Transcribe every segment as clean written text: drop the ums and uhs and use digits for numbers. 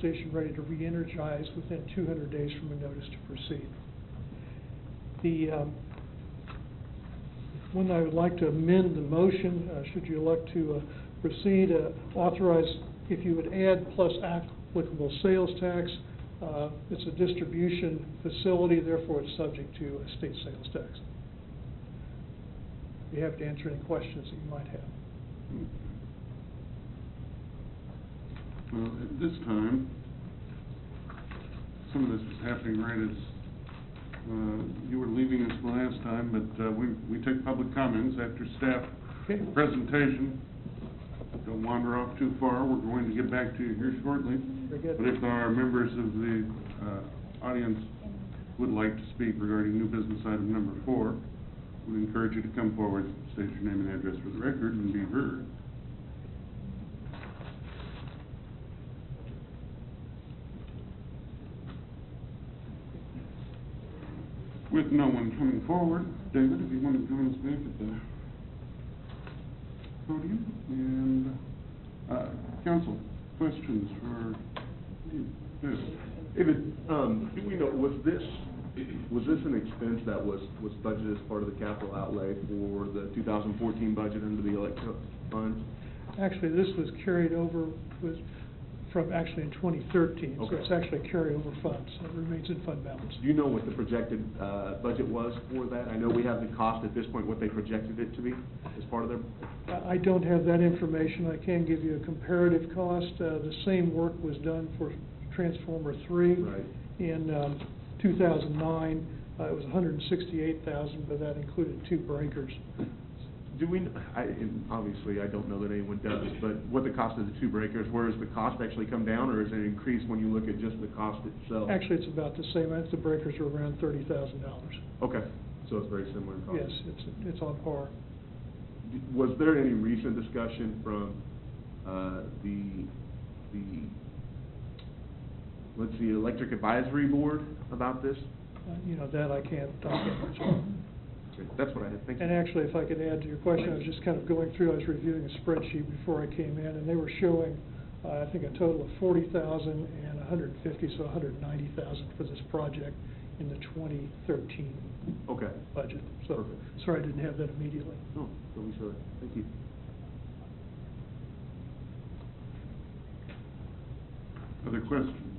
station ready to re-energize within 200 days from a notice to proceed. When I would like to amend the motion, should you elect to proceed, authorize, if you would add plus applicable sales tax, it's a distribution facility, therefore it's subject to a state sales tax. You have to answer any questions that you might have. Well, at this time, some of this was happening right as you were leaving us the last time, but we take public comments after staff presentation. Don't wander off too far. We're going to get back to you here shortly. But if there are members of the audience who would like to speak regarding new business item number 4, we encourage you to come forward, state your name and address for the record, and be heard. With no one coming forward, David, if you want to join us back at the podium. And council, questions for you? David, do we know, was this an expense that was budgeted as part of the capital outlay for the 2014 budget under the electric funds? Actually, this was carried over from actually in 2013, okay. So it's actually carryover funds. So it remains in fund balance. Do you know what the projected budget was for that? I know we have the cost at this point, what they projected it to be as part of their... I don't have that information. I can give you a comparative cost. The same work was done for Transformer 3 in 2009. It was $168,000, but that included 2 breakers. Do we, obviously I don't know that anyone does, but what the cost of the 2 breakers, where does the cost actually come down, or is it increased when you look at just the cost itself? Actually, it's about the same. I think the breakers are around $30,000. Okay, so it's very similar cost. Yes, it's on par. Was there any recent discussion from let's see, Electric Advisory Board about this? You know, that I can't answer. That's what I had. Thank you. And actually, if I could add to your question, I was just kind of going through, I was reviewing a spreadsheet before I came in, and they were showing, I think, a total of $40,000 and $150,000, so $190,000 for this project in the 2013 budget. So, perfect. Sorry I didn't have that immediately. No, don't be sorry. Thank you. Other questions?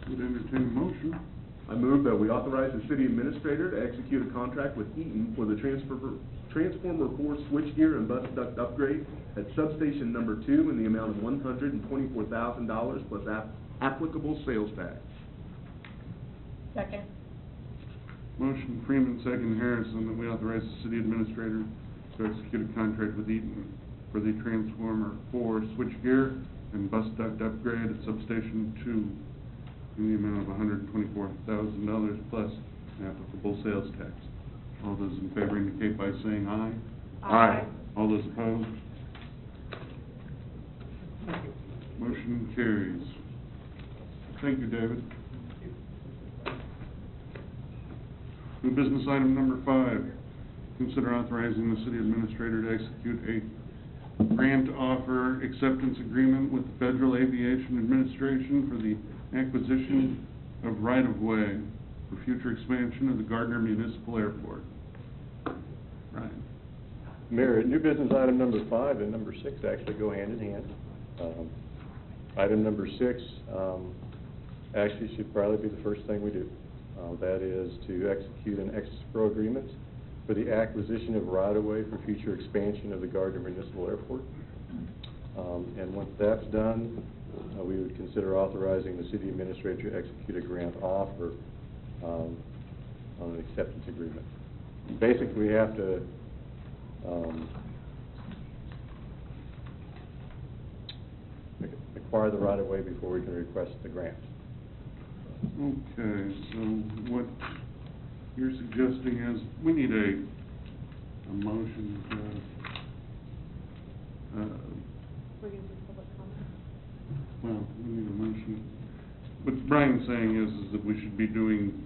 Would entertain a motion. I move that we authorize the city administrator to execute a contract with Eaton for the Transformer 4 switchgear and bus duct upgrade at substation number 2 in the amount of $124,000 plus applicable sales tax. Second. Motion Freeman, second Harrison, that we authorize the city administrator to execute a contract with Eaton for the Transformer 4 switchgear and bus duct upgrade at substation 2 in the amount of $124,000 plus applicable sales tax. All those in favor indicate by saying aye. Aye. All those opposed? Motion carries. Thank you, David. New business item number 5. Consider authorizing the city administrator to execute a grant offer acceptance agreement with the Federal Aviation Administration for the acquisition of right-of-way for future expansion of the Gardner Municipal Airport. Ryan. Mayor, new business item number 5 and number 6 actually go hand in hand. Item number 6 actually should probably be the first thing we do. That is to execute an escrow agreement for the acquisition of right-of-way for future expansion of the Gardner Municipal Airport. And once that's done, we would consider authorizing the city administrator to execute a grant offer on an acceptance agreement. Basically, we have to acquire the right-of-way before we can request the grant. Okay, so what you're suggesting is we need a motion to We're going to do public comment. well, we need a motion. What Brian's saying is that we should be doing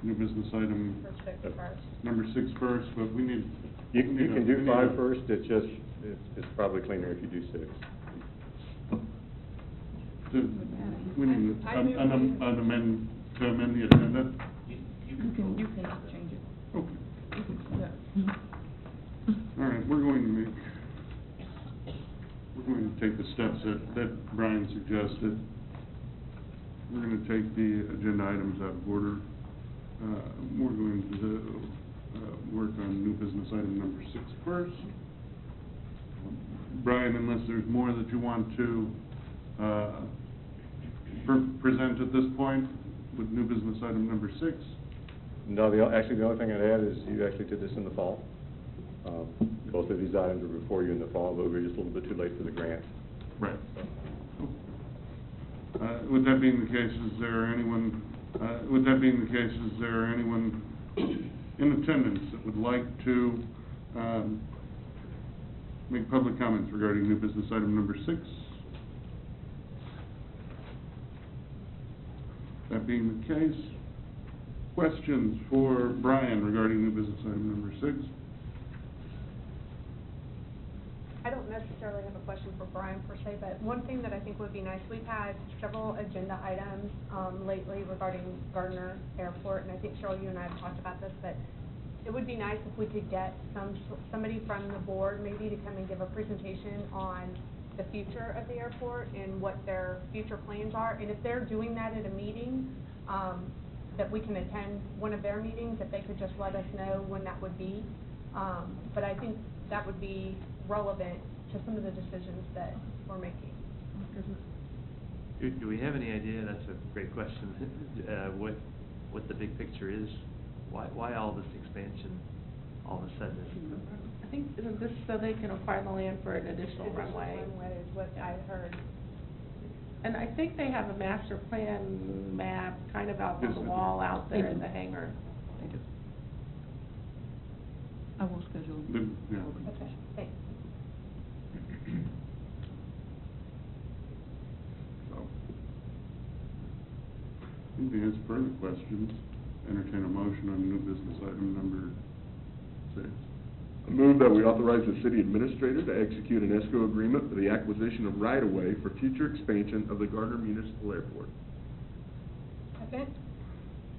new business item Let's fix it first. number 6 first, but we need You can do 5 first, it's just, it's probably cleaner if you do 6. We need to amend the agenda. You can change it. Okay. You can do that. All right, we're going to take the steps that Brian suggested. We're going to take the agenda items out of order. We're going to work on new business item number 6 first. Brian, unless there's more that you want to present at this point with new business item number 6? No, actually, the only thing I'd add is you actually did this in the fall. Both of these items were before you in the fall, but we were just a little bit too late for the grant. Right. With that being the case, is there anyone in attendance that would like to make public comments regarding new business item number 6? That being the case, questions for Brian regarding new business item number 6? I don't necessarily have a question for Brian per se, but one thing that I think would be nice, we've had several agenda items lately regarding Gardner Airport, and I think Cheryl, you and I have talked about this, but it would be nice if we could get somebody from the board maybe to come and give a presentation on the future of the airport and what their future plans are, and if they're doing that at a meeting, that we can attend one of their meetings, if they could just let us know when that would be. But I think that would be relevant to some of the decisions that we're making. Do we have any idea, that's a great question, what the big picture is? Why all this expansion all of a sudden? I think, isn't this so they can acquire the land for an additional runway? Runway is what I heard. And I think they have a master plan map kind of out on the wall out there in the hangar. Thank you. I will schedule. Yeah. Okay, thanks. So, if there is further questions, entertain a motion on new business item number 6. I move that we authorize the city administrator to execute an escrow agreement for the acquisition of right-of-way for future expansion of the Gardner Municipal Airport. Second?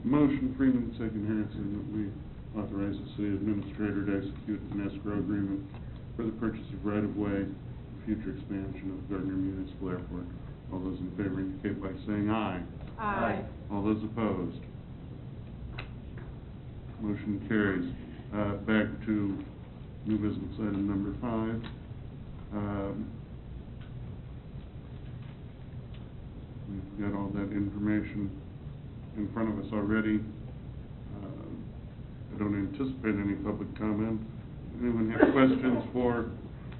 Motion Freeman, second Harrison, that we authorize the city administrator to execute an escrow agreement for the purchase of right-of-way for future expansion of Gardner Municipal Airport. All those in favor indicate by saying aye. Aye. All those opposed? Motion carries. Back to new business item number 5. We've got all that information in front of us already. I don't anticipate any public comment. Anyone have questions for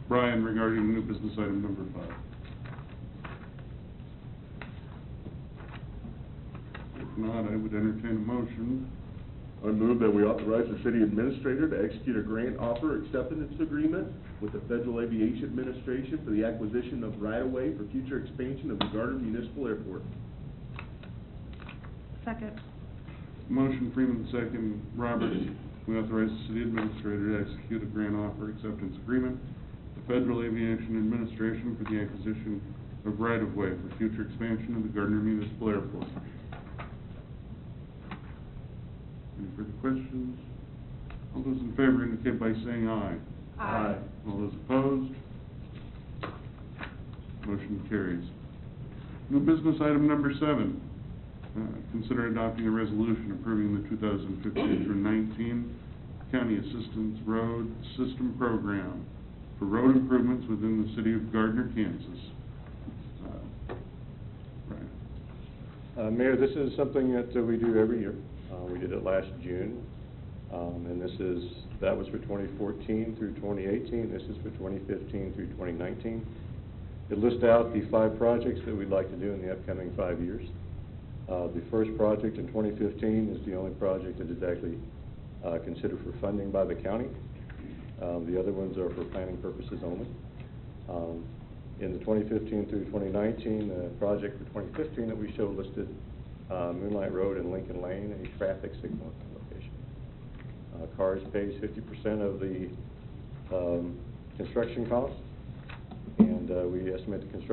Brian regarding new business item number 5? If not, I would entertain a motion. I move that we authorize the city administrator to execute a grant offer acceptance agreement with the Federal Aviation Administration for the acquisition of right-of-way for future expansion of the Gardner Municipal Airport. Second. Motion Freeman, second Roberts. We authorize the city administrator to execute a grant offer acceptance agreement with the Federal Aviation Administration for the acquisition of right-of-way for future expansion of the Gardner Municipal Airport. Any further questions? All those in favor indicate by saying aye. Aye. All those opposed? Motion carries. New business item number 7. Consider adopting a resolution approving the 2015 through 19 County Assistance Road System Program for road improvements within the city of Gardner, Kansas. Brian. Mayor, this is something that we do every year. We did it last June, and that was for 2014 through 2018. This is for 2015 through 2019. It lists out the 5 projects that we'd like to do in the upcoming 5 years. The first project in 2015 is the only project that is actually considered for funding by the county. The other ones are for planning purposes only. In the 2015 through 2019, the project for 2015 that we show listed Moonlight Road and Lincoln Lane, a traffic signal location. CARS pays 50% of the construction costs, and we estimate the construction